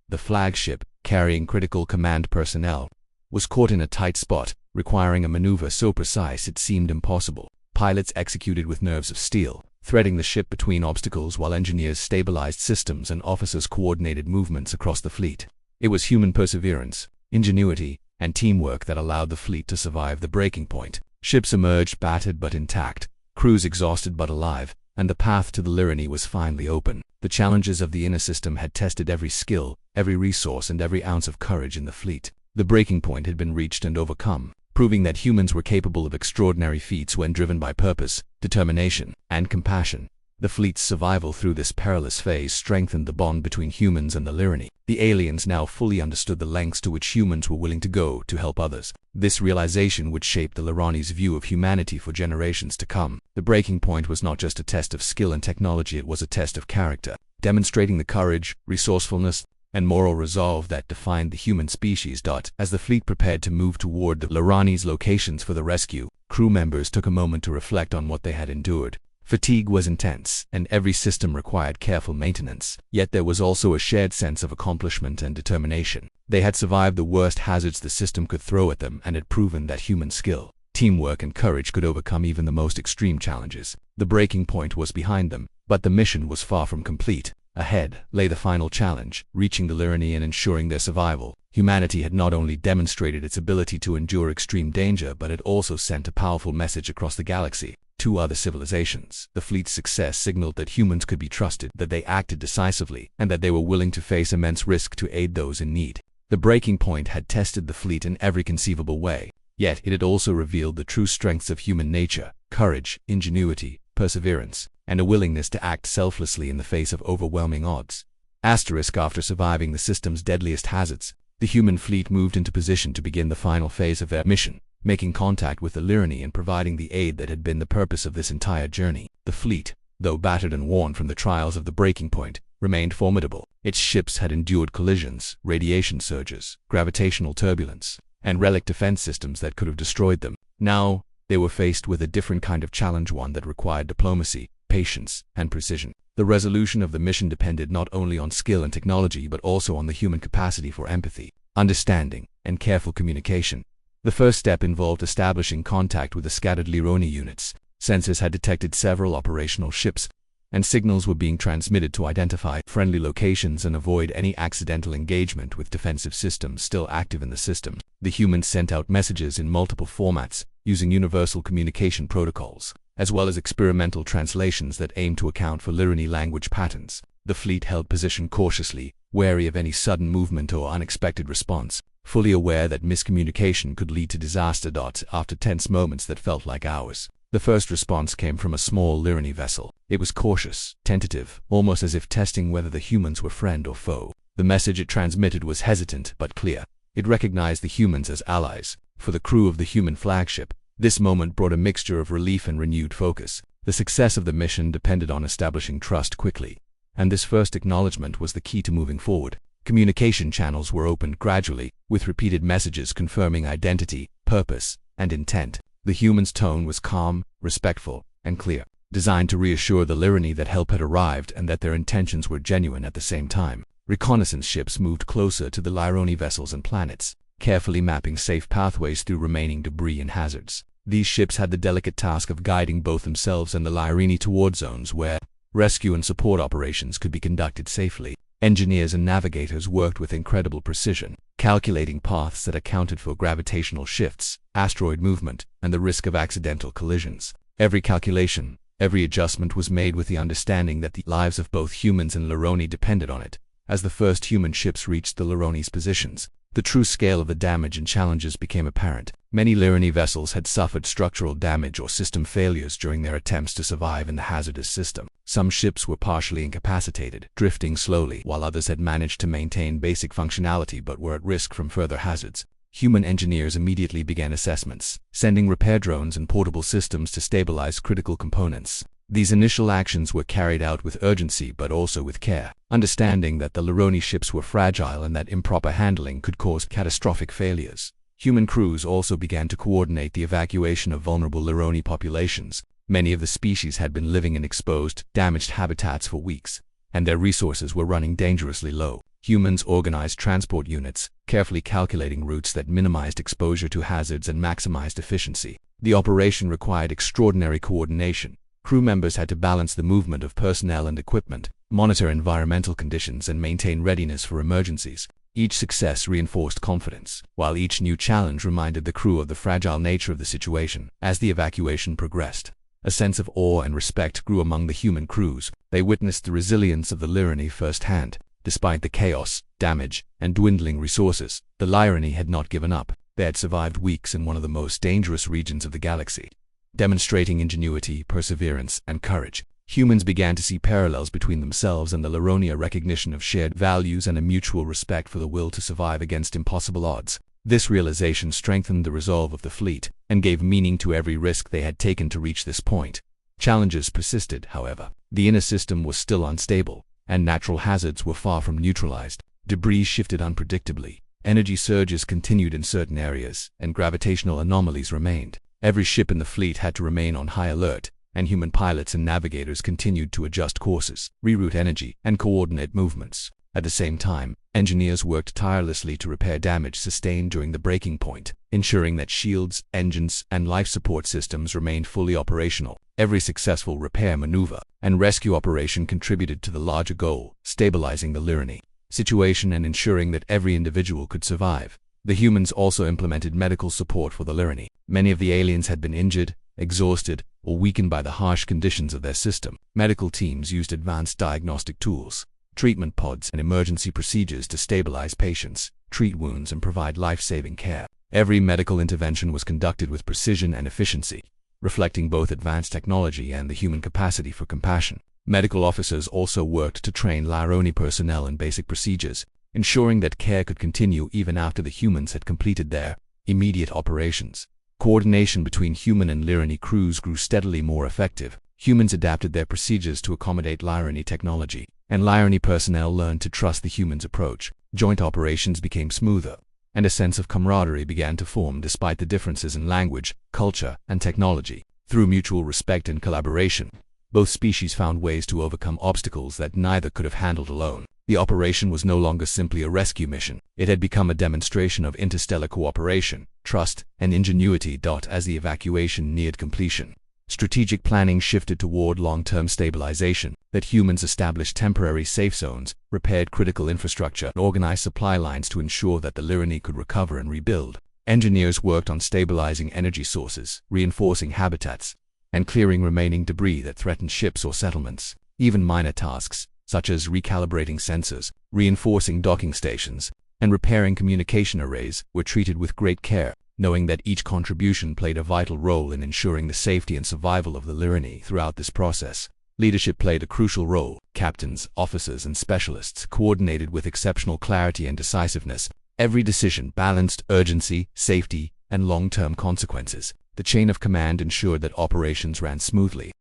The flagship, carrying critical command personnel, was caught in a tight spot, requiring a maneuver so precise it seemed impossible. Pilots executed with nerves of steel, threading the ship between obstacles while engineers stabilized systems and officers coordinated movements across the fleet. It was human perseverance, ingenuity, and teamwork that allowed the fleet to survive the breaking point. Ships emerged battered but intact, crews exhausted but alive, and the path to the Lyrini was finally open. The challenges of the inner system had tested every skill, every resource, and every ounce of courage in the fleet. The breaking point had been reached and overcome, proving that humans were capable of extraordinary feats when driven by purpose, determination, and compassion. The fleet's survival through this perilous phase strengthened the bond between humans and the Lyrini. The aliens now fully understood the lengths to which humans were willing to go to help others. This realization would shape the Lyrani's view of humanity for generations to come. The breaking point was not just a test of skill and technology, it was a test of character, demonstrating the courage, resourcefulness, and moral resolve that defined the human species. As the fleet prepared to move toward the Lyrani's locations for the rescue, crew members took a moment to reflect on what they had endured. Fatigue was intense, and every system required careful maintenance. Yet there was also a shared sense of accomplishment and determination. They had survived the worst hazards the system could throw at them and had proven that human skill, teamwork, and courage could overcome even the most extreme challenges. The breaking point was behind them, but the mission was far from complete. Ahead lay the final challenge, reaching the Lyrini and ensuring their survival. Humanity had not only demonstrated its ability to endure extreme danger, but it also sent a powerful message across the galaxy. two other civilizations. The fleet's success signaled that humans could be trusted, that they acted decisively, and that they were willing to face immense risk to aid those in need. The breaking point had tested the fleet in every conceivable way, yet it had also revealed the true strengths of human nature: courage, ingenuity, perseverance, and a willingness to act selflessly in the face of overwhelming odds. After surviving the system's deadliest hazards, the human fleet moved into position to begin the final phase of their mission, making contact with the Lyrani and providing the aid that had been the purpose of this entire journey. The fleet, though battered and worn from the trials of the breaking point, remained formidable. Its ships had endured collisions, radiation surges, gravitational turbulence, and relic defense systems that could have destroyed them. Now, they were faced with a different kind of challenge, one that required diplomacy, patience, and precision. The resolution of the mission depended not only on skill and technology but also on the human capacity for empathy, understanding, and careful communication. The first step involved establishing contact with the scattered Lyrani units. Sensors had detected several operational ships, and signals were being transmitted to identify friendly locations and avoid any accidental engagement with defensive systems still active in the system. The humans sent out messages in multiple formats, using universal communication protocols, as well as experimental translations that aimed to account for Lyrani language patterns. The fleet held position cautiously, wary of any sudden movement or unexpected response, fully aware that miscommunication could lead to disaster. After tense moments that felt like hours, the first response came from a small Lyrani vessel. It was cautious, tentative, almost as if testing whether the humans were friend or foe. The message it transmitted was hesitant but clear. It recognized the humans as allies. For the crew of the human flagship, this moment brought a mixture of relief and renewed focus. The success of the mission depended on establishing trust quickly, and this first acknowledgement was the key to moving forward. Communication channels were opened gradually, with repeated messages confirming identity, purpose, and intent. The human's tone was calm, respectful, and clear, designed to reassure the Lyrani that help had arrived and that their intentions were genuine at the same time. Reconnaissance ships moved closer to the Lyrani vessels and planets, carefully mapping safe pathways through remaining debris and hazards. These ships had the delicate task of guiding both themselves and the Lyrani toward zones where rescue and support operations could be conducted safely. Engineers and navigators worked with incredible precision, calculating paths that accounted for gravitational shifts, asteroid movement, and the risk of accidental collisions. Every calculation, every adjustment was made with the understanding that the lives of both humans and Lyrani depended on it. As the first human ships reached the Lyrani's positions, the true scale of the damage and challenges became apparent. Many Lyrani vessels had suffered structural damage or system failures during their attempts to survive in the hazardous system. Some ships were partially incapacitated, drifting slowly, while others had managed to maintain basic functionality but were at risk from further hazards. Human engineers immediately began assessments, sending repair drones and portable systems to stabilize critical components. These initial actions were carried out with urgency but also with care, understanding that the Lyrani ships were fragile and that improper handling could cause catastrophic failures. Human crews also began to coordinate the evacuation of vulnerable Lyrani populations. Many of the species had been living in exposed, damaged habitats for weeks, and their resources were running dangerously low. Humans organized transport units, carefully calculating routes that minimized exposure to hazards and maximized efficiency. The operation required extraordinary coordination. Crew members had to balance the movement of personnel and equipment, monitor environmental conditions, and maintain readiness for emergencies. Each success reinforced confidence, while each new challenge reminded the crew of the fragile nature of the situation. As the evacuation progressed, a sense of awe and respect grew among the human crews. They witnessed the resilience of the Lyrani firsthand. Despite the chaos, damage, and dwindling resources, the Lyrani had not given up. They had survived weeks in one of the most dangerous regions of the galaxy. Demonstrating ingenuity, perseverance, and courage, humans began to see parallels between themselves and the Lyrani, a recognition of shared values and a mutual respect for the will to survive against impossible odds. This realization strengthened the resolve of the fleet and gave meaning to every risk they had taken to reach this point. Challenges persisted, however. The inner system was still unstable, and natural hazards were far from neutralized. Debris shifted unpredictably, energy surges continued in certain areas, and gravitational anomalies remained. Every ship in the fleet had to remain on high alert, and human pilots and navigators continued to adjust courses, reroute energy, and coordinate movements. At the same time, engineers worked tirelessly to repair damage sustained during the breaking point, ensuring that shields, engines, and life support systems remained fully operational. Every successful repair maneuver and rescue operation contributed to the larger goal, stabilizing the Lyrani situation and ensuring that every individual could survive. The humans also implemented medical support for the Lyrani. Many of the aliens had been injured, exhausted, or weakened by the harsh conditions of their system. Medical teams used advanced diagnostic tools, treatment pods, and emergency procedures to stabilize patients, treat wounds, and provide life-saving care. Every medical intervention was conducted with precision and efficiency, reflecting both advanced technology and the human capacity for compassion. Medical officers also worked to train Lironi personnel in basic procedures, ensuring that care could continue even after the humans had completed their immediate operations. Coordination between human and Lironi crews grew steadily more effective. Humans adapted their procedures to accommodate Lironi technology, and Lironi personnel learned to trust the humans' approach. Joint operations became smoother, and a sense of camaraderie began to form despite the differences in language, culture, and technology. Through mutual respect and collaboration, both species found ways to overcome obstacles that neither could have handled alone. The operation was no longer simply a rescue mission. It had become a demonstration of interstellar cooperation, trust, and ingenuity. As the evacuation neared completion, strategic planning shifted toward long-term stabilization. That humans established temporary safe zones, repaired critical infrastructure, and organized supply lines to ensure that the Lironi could recover and rebuild. Engineers worked on stabilizing energy sources, reinforcing habitats, and clearing remaining debris that threatened ships or settlements. Even minor tasks, such as recalibrating sensors, reinforcing docking stations, and repairing communication arrays, were treated with great care, knowing that each contribution played a vital role in ensuring the safety and survival of the Lironi. Throughout this process, leadership played a crucial role. Captains, officers, and specialists coordinated with exceptional clarity and decisiveness. Every decision balanced urgency, safety, and long-term consequences. The chain of command ensured that operations ran smoothly,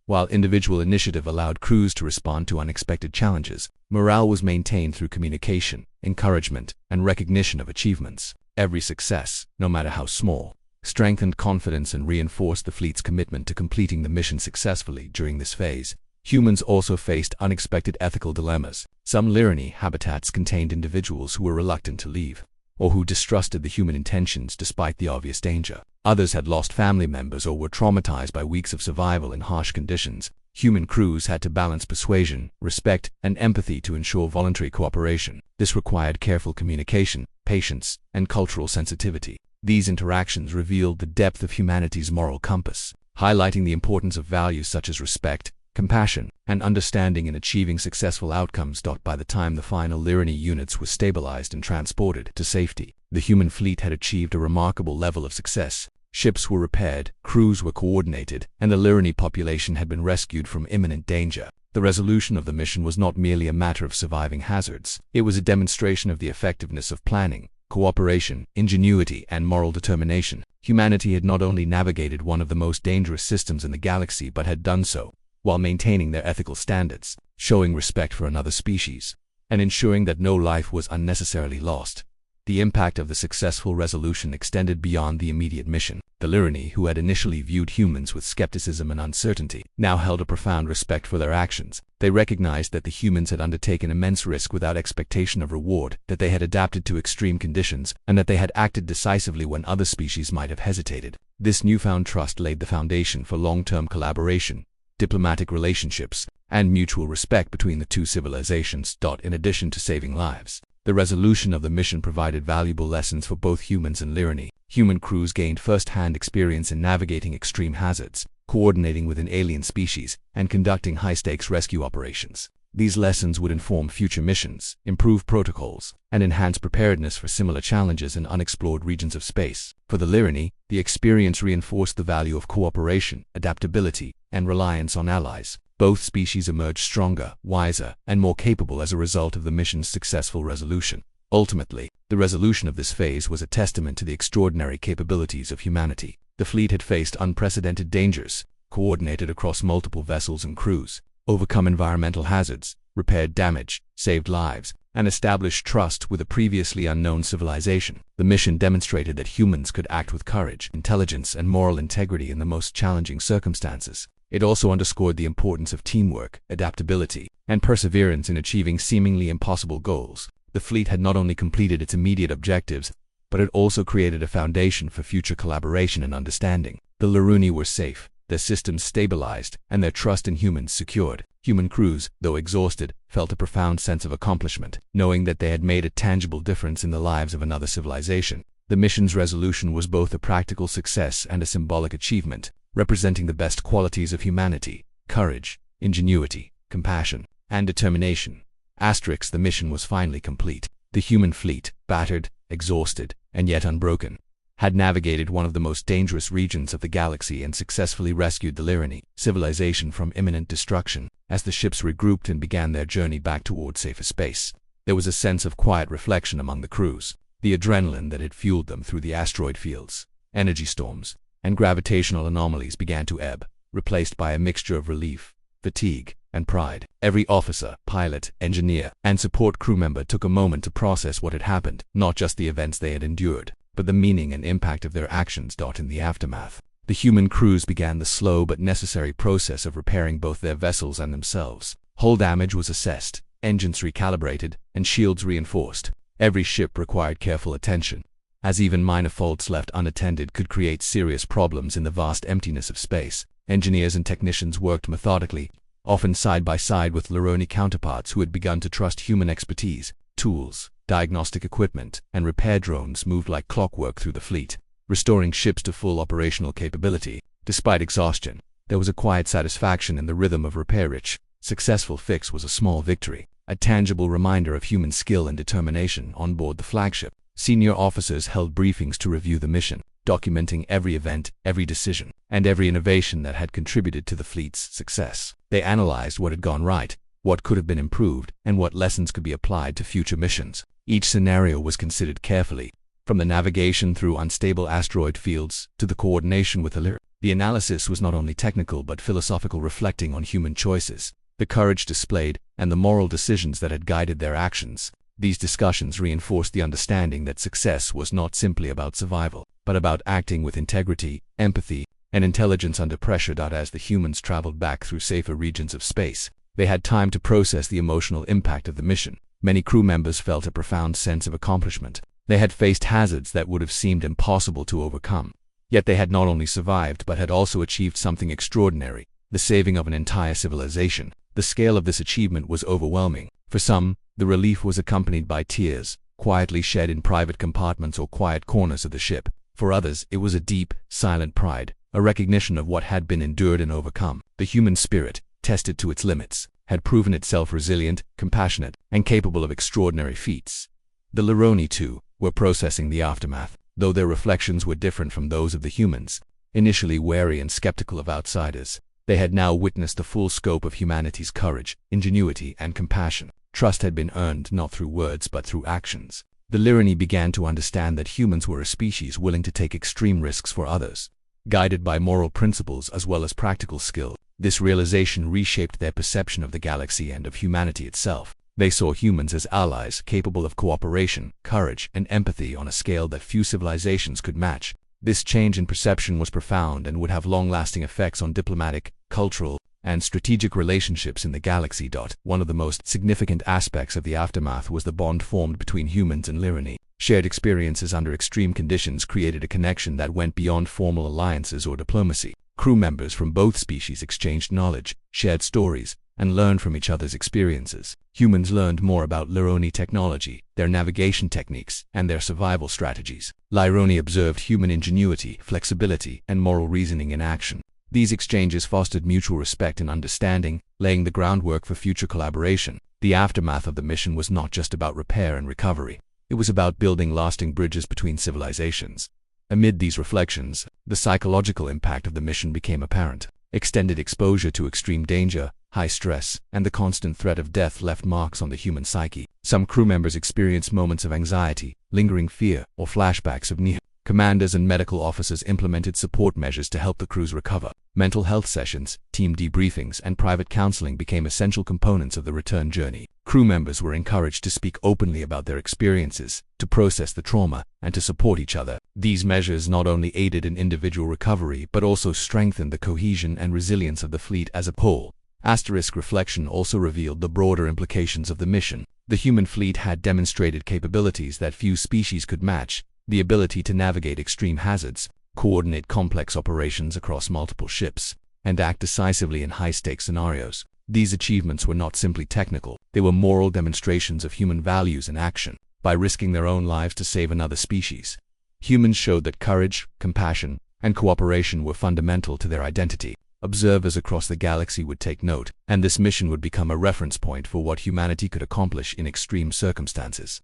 while individual initiative allowed crews to respond to unexpected challenges. Morale was maintained through communication, encouragement, and recognition of achievements. Every success, no matter how small, strengthened confidence and reinforced the fleet's commitment to completing the mission successfully. During this phase, humans also faced unexpected ethical dilemmas. Some Lironi habitats contained individuals who were reluctant to leave, or who distrusted the human intentions despite the obvious danger. Others had lost family members or were traumatized by weeks of survival in harsh conditions. Human crews had to balance persuasion, respect, and empathy to ensure voluntary cooperation. This required careful communication, patience, and cultural sensitivity. These interactions revealed the depth of humanity's moral compass, highlighting the importance of values such as respect, compassion, and understanding in achieving successful outcomes. By the time the final Lironi units were stabilized and transported to safety, the human fleet had achieved a remarkable level of success. Ships were repaired, crews were coordinated, and the Lironi population had been rescued from imminent danger. The resolution of the mission was not merely a matter of surviving hazards. It was a demonstration of the effectiveness of planning, cooperation, ingenuity, and moral determination. Humanity had not only navigated one of the most dangerous systems in the galaxy but had done so while maintaining their ethical standards, showing respect for another species, and ensuring that no life was unnecessarily lost. The impact of the successful resolution extended beyond the immediate mission. The Lironi, who had initially viewed humans with skepticism and uncertainty, now held a profound respect for their actions. They recognized that the humans had undertaken immense risk without expectation of reward, that they had adapted to extreme conditions, and that they had acted decisively when other species might have hesitated. This newfound trust laid the foundation for long-term collaboration, diplomatic relationships, and mutual respect between the two civilizations. In addition to saving lives, the resolution of the mission provided valuable lessons for both humans and Lironi. Human crews gained first-hand experience in navigating extreme hazards, coordinating with an alien species, and conducting high-stakes rescue operations. These lessons would inform future missions, improve protocols, and enhance preparedness for similar challenges in unexplored regions of space. For the Lironi, the experience reinforced the value of cooperation, adaptability, and reliance on allies. Both species emerged stronger, wiser, and more capable as a result of the mission's successful resolution. Ultimately, the resolution of this phase was a testament to the extraordinary capabilities of humanity. The fleet had faced unprecedented dangers, coordinated across multiple vessels and crews, overcome environmental hazards, repaired damage, saved lives, and established trust with a previously unknown civilization. The mission demonstrated that humans could act with courage, intelligence, and moral integrity in the most challenging circumstances. It also underscored the importance of teamwork, adaptability, and perseverance in achieving seemingly impossible goals. The fleet had not only completed its immediate objectives, but it also created a foundation for future collaboration and understanding. The Lironi were safe, their systems stabilized, and their trust in humans secured. Human crews, though exhausted, felt a profound sense of accomplishment, knowing that they had made a tangible difference in the lives of another civilization. The mission's resolution was both a practical success and a symbolic achievement, representing the best qualities of humanity: courage, ingenuity, compassion, and determination. The mission was finally complete. The human fleet, battered, exhausted, and yet unbroken, had navigated one of the most dangerous regions of the galaxy and successfully rescued the Lyrani civilization from imminent destruction. As the ships regrouped and began their journey back towards safer space, there was a sense of quiet reflection among the crews. The adrenaline that had fueled them through the asteroid fields, energy storms, and gravitational anomalies began to ebb, replaced by a mixture of relief, fatigue, and pride. Every officer, pilot, engineer, and support crew member took a moment to process what had happened, not just the events they had endured, but the meaning and impact of their actions. In the aftermath, the human crews began the slow but necessary process of repairing both their vessels and themselves. Hull damage was assessed, engines recalibrated, and shields reinforced. Every ship required careful attention, as even minor faults left unattended could create serious problems in the vast emptiness of space. Engineers and technicians worked methodically, often side by side with Lyrani counterparts who had begun to trust human expertise. Tools, diagnostic equipment, and repair drones moved like clockwork through the fleet, restoring ships to full operational capability. Despite exhaustion, there was a quiet satisfaction in the rhythm of repair. Each successful fix was a small victory, a tangible reminder of human skill and determination. On board the flagship, senior officers held briefings to review the mission, documenting every event, every decision, and every innovation that had contributed to the fleet's success. They analyzed what had gone right, what could have been improved, and what lessons could be applied to future missions. Each scenario was considered carefully, from the navigation through unstable asteroid fields to the coordination with the Lyrani. The analysis was not only technical but philosophical, reflecting on human choices, the courage displayed, and the moral decisions that had guided their actions. These discussions reinforced the understanding that success was not simply about survival, but about acting with integrity, empathy, and intelligence under pressure. As the humans traveled back through safer regions of space, they had time to process the emotional impact of the mission. Many crew members felt a profound sense of accomplishment. They had faced hazards that would have seemed impossible to overcome. Yet they had not only survived but had also achieved something extraordinary: the saving of an entire civilization. The scale of this achievement was overwhelming. For some, the relief was accompanied by tears, quietly shed in private compartments or quiet corners of the ship. For others, it was a deep, silent pride, a recognition of what had been endured and overcome. The human spirit, tested to its limits, had proven itself resilient, compassionate, and capable of extraordinary feats. The Lyrani, too, were processing the aftermath, though their reflections were different from those of the humans. Initially wary and skeptical of outsiders, they had now witnessed the full scope of humanity's courage, ingenuity, and compassion. Trust had been earned not through words but through actions. The Lyrani began to understand that humans were a species willing to take extreme risks for others, guided by moral principles as well as practical skill. This realization reshaped their perception of the galaxy and of humanity itself. They saw humans as allies capable of cooperation, courage, and empathy on a scale that few civilizations could match. This change in perception was profound and would have long-lasting effects on diplomatic, cultural, and strategic relationships in the galaxy. One of the most significant aspects of the aftermath was the bond formed between humans and Lyrani. Shared experiences under extreme conditions created a connection that went beyond formal alliances or diplomacy. Crew members from both species exchanged knowledge, shared stories, and learned from each other's experiences. Humans learned more about Lyrani technology, their navigation techniques, and their survival strategies. Lyrani observed human ingenuity, flexibility, and moral reasoning in action. These exchanges fostered mutual respect and understanding, laying the groundwork for future collaboration. The aftermath of the mission was not just about repair and recovery. It was about building lasting bridges between civilizations. Amid these reflections, the psychological impact of the mission became apparent. Extended exposure to extreme danger, high stress, and the constant threat of death left marks on the human psyche. Some crew members experienced moments of anxiety, lingering fear, or flashbacks of near. Commanders and medical officers implemented support measures to help the crews recover. Mental health sessions, team debriefings, and private counseling became essential components of the return journey. Crew members were encouraged to speak openly about their experiences, to process the trauma, and to support each other. These measures not only aided in individual recovery but also strengthened the cohesion and resilience of the fleet as a whole. Reflection also revealed the broader implications of the mission. The human fleet had demonstrated capabilities that few species could match: the ability to navigate extreme hazards, coordinate complex operations across multiple ships, and act decisively in high-stakes scenarios. These achievements were not simply technical, they were moral demonstrations of human values and action. By risking their own lives to save another species, humans showed that courage, compassion, and cooperation were fundamental to their identity. Observers across the galaxy would take note, and this mission would become a reference point for what humanity could accomplish in extreme circumstances.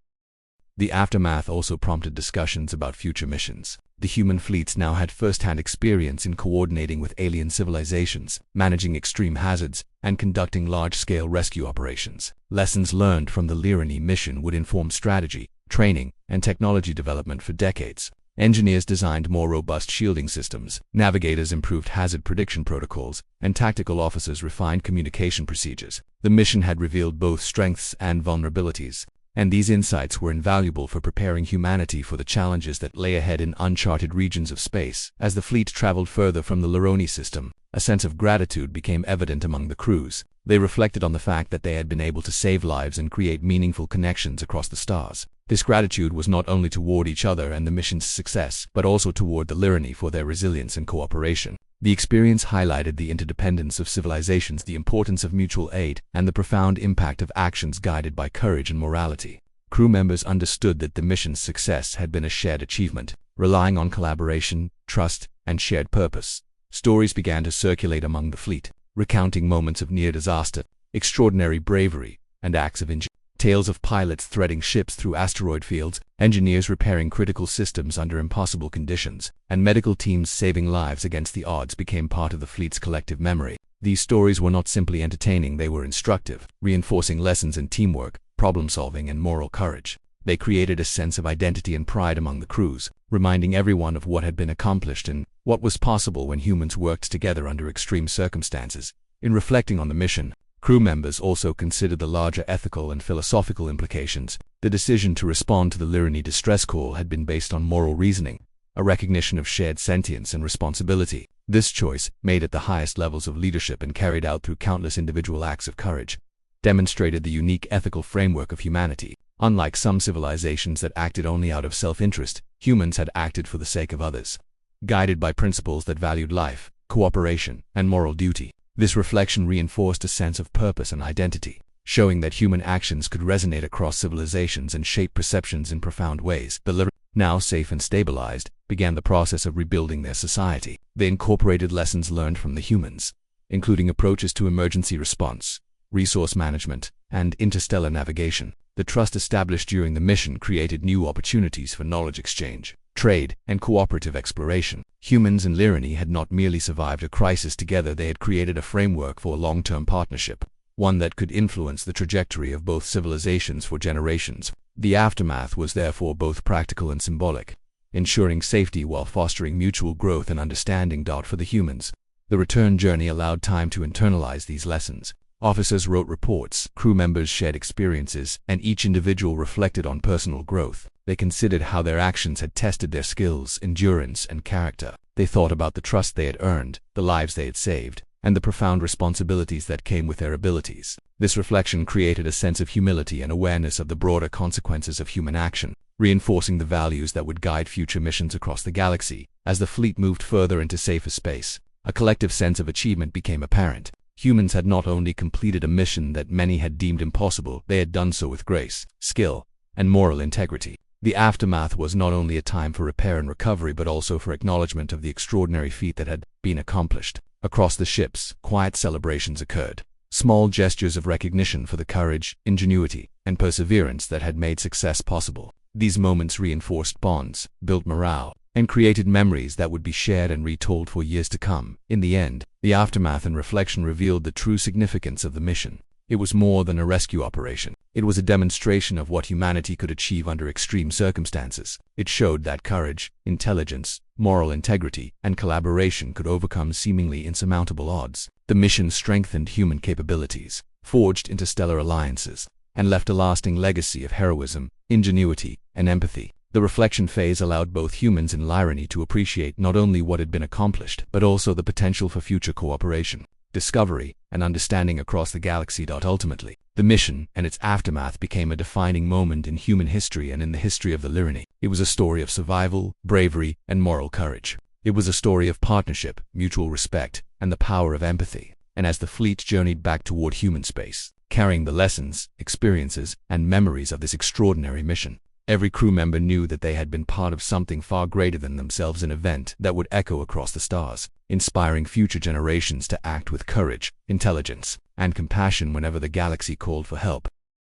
The aftermath also prompted discussions about future missions. The human fleets now had first-hand experience in coordinating with alien civilizations, managing extreme hazards, and conducting large-scale rescue operations. Lessons learned from the Lyrini mission would inform strategy, training, and technology development for decades. Engineers designed more robust shielding systems, navigators improved hazard prediction protocols, and tactical officers refined communication procedures. The mission had revealed both strengths and vulnerabilities, and these insights were invaluable for preparing humanity for the challenges that lay ahead in uncharted regions of space. As the fleet traveled further from the Lyrini system, a sense of gratitude became evident among the crews. They reflected on the fact that they had been able to save lives and create meaningful connections across the stars. This gratitude was not only toward each other and the mission's success, but also toward the Lyrini for their resilience and cooperation. The experience highlighted the interdependence of civilizations, the importance of mutual aid, and the profound impact of actions guided by courage and morality. Crew members understood that the mission's success had been a shared achievement, relying on collaboration, trust, and shared purpose. Stories began to circulate among the fleet, recounting moments of near disaster, extraordinary bravery, and acts of ingenuity. Tales of pilots threading ships through asteroid fields, engineers repairing critical systems under impossible conditions, and medical teams saving lives against the odds became part of the fleet's collective memory. These stories were not simply entertaining, they were instructive, reinforcing lessons in teamwork, problem-solving, and moral courage. They created a sense of identity and pride among the crews, reminding everyone of what had been accomplished and what was possible when humans worked together under extreme circumstances. In reflecting on the mission, crew members also considered the larger ethical and philosophical implications. The decision to respond to the Lyrini distress call had been based on moral reasoning, a recognition of shared sentience and responsibility. This choice, made at the highest levels of leadership and carried out through countless individual acts of courage, demonstrated the unique ethical framework of humanity. Unlike some civilizations that acted only out of self-interest, humans had acted for the sake of others, guided by principles that valued life, cooperation, and moral duty. This reflection reinforced a sense of purpose and identity, showing that human actions could resonate across civilizations and shape perceptions in profound ways. The Lyrini, now safe and stabilized, began the process of rebuilding their society. They incorporated lessons learned from the humans, including approaches to emergency response, resource management, and interstellar navigation. The trust established during the mission created new opportunities for knowledge exchange, trade, and cooperative exploration. Humans and Lyrini had not merely survived a crisis together, they had created a framework for a long-term partnership, one that could influence the trajectory of both civilizations for generations. The aftermath was therefore both practical and symbolic, ensuring safety while fostering mutual growth and understanding. For the humans, the return journey allowed time to internalize these lessons. Officers wrote reports, crew members shared experiences, and each individual reflected on personal growth. They considered how their actions had tested their skills, endurance, and character. They thought about the trust they had earned, the lives they had saved, and the profound responsibilities that came with their abilities. This reflection created a sense of humility and awareness of the broader consequences of human action, reinforcing the values that would guide future missions across the galaxy. As the fleet moved further into safer space, a collective sense of achievement became apparent. Humans had not only completed a mission that many had deemed impossible, they had done so with grace, skill, and moral integrity. The aftermath was not only a time for repair and recovery but also for acknowledgement of the extraordinary feat that had been accomplished. Across the ships, quiet celebrations occurred, small gestures of recognition for the courage, ingenuity, and perseverance that had made success possible. These moments reinforced bonds, built morale, and created memories that would be shared and retold for years to come. In the end, the aftermath and reflection revealed the true significance of the mission. It was more than a rescue operation. It was a demonstration of what humanity could achieve under extreme circumstances. It showed that courage, intelligence, moral integrity, and collaboration could overcome seemingly insurmountable odds. The mission strengthened human capabilities, forged interstellar alliances, and left a lasting legacy of heroism, ingenuity, and empathy. The reflection phase allowed both humans and Lyrini to appreciate not only what had been accomplished, but also the potential for future cooperation, discovery, and understanding across the galaxy. Ultimately, the mission and its aftermath became a defining moment in human history and in the history of the Lyrini. It was a story of survival, bravery, and moral courage. It was a story of partnership, mutual respect, and the power of empathy. And as the fleet journeyed back toward human space, carrying the lessons, experiences, and memories of this extraordinary mission, Every crew member knew that they had been part of something far greater than themselves, an event that would echo across the stars, inspiring future generations to act with courage, intelligence, and compassion whenever the galaxy called for help.